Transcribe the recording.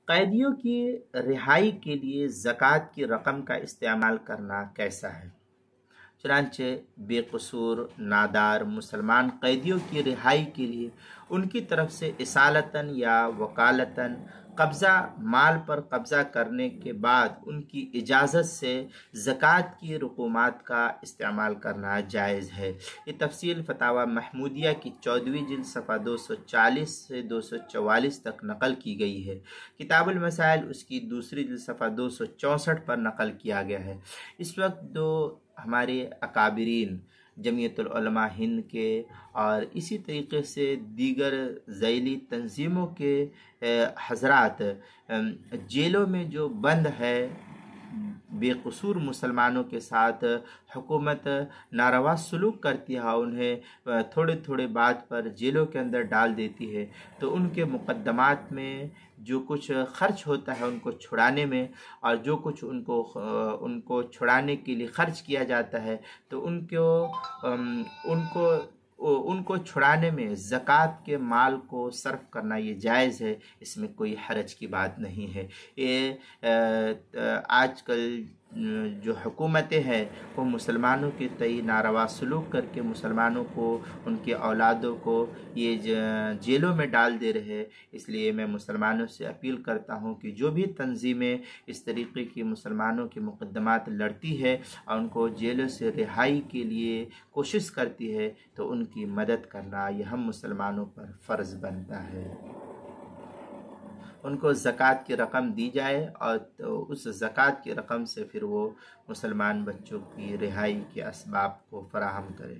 قیدیوں کی رہائی کے لیے زکوٰۃ کی رقم کا استعمال کرنا کیسا ہے؟ چنانچہ بے قصور نادار مسلمان قیدیوں کی رہائی کے لیے ان کی طرف سے اصالتاً یا وکالتاً قبضہ مال پر قبضہ کرنے کے بعد ان کی اجازت سے زکوٰۃ کی رقومات کا استعمال کرنا جائز ہے۔ یہ تفصیل فتاوی محمودیہ کی 14ویں جلد صفحہ 240 سے 244 تک نقل کی گئی ہے۔ کتاب المسائل اس کی دوسری جلد صفحہ 264 پر نقل کیا گیا ہے۔ اس وقت جو ہمارے اکابرین جمعیت العلماء ہند کے اور اسی طریقے سے دیگر ذیلی تنظیموں کے حضرات جیلوں میں جو بند ہے بے قصور مسلمانوں کے ساتھ حکومت ناروا سلوک کرتی ہے، انہیں تھوڑے تھوڑے بات پر جیلوں کے اندر ڈال دیتی ہے، تو ان کے مقدمات میں جو کچھ خرچ ہوتا ہے ان کو چھڑانے میں، اور جو کچھ ان کو چھڑانے کے لیے خرچ کیا جاتا ہے، تو ان کو چھڑانے میں زکوٰۃ کے مال کو صرف کرنا یہ جائز ہے، اس میں کوئی حرج کی بات نہیں ہے۔ یہ آج کل جو حکومتیں ہیں وہ مسلمانوں کے تئیں ناروا سلوک کر کے مسلمانوں کو، ان کے اولادوں کو یہ جیلوں میں ڈال دے رہے۔ اس لیے میں مسلمانوں سے اپیل کرتا ہوں کہ جو بھی تنظیمیں اس طریقے کی مسلمانوں کے مقدمات لڑتی ہے اور ان کو جیلوں سے رہائی کے لیے کوشش کرتی ہے، تو ان کی مدد کرنا یہ ہم مسلمانوں پر فرض بنتا ہے۔ ان کو زکوٰۃ کی رقم دی جائے اور اس زکوٰۃ کی رقم سے پھر وہ مسلمان بچوں کی رہائی کے اسباب کو فراہم کرے۔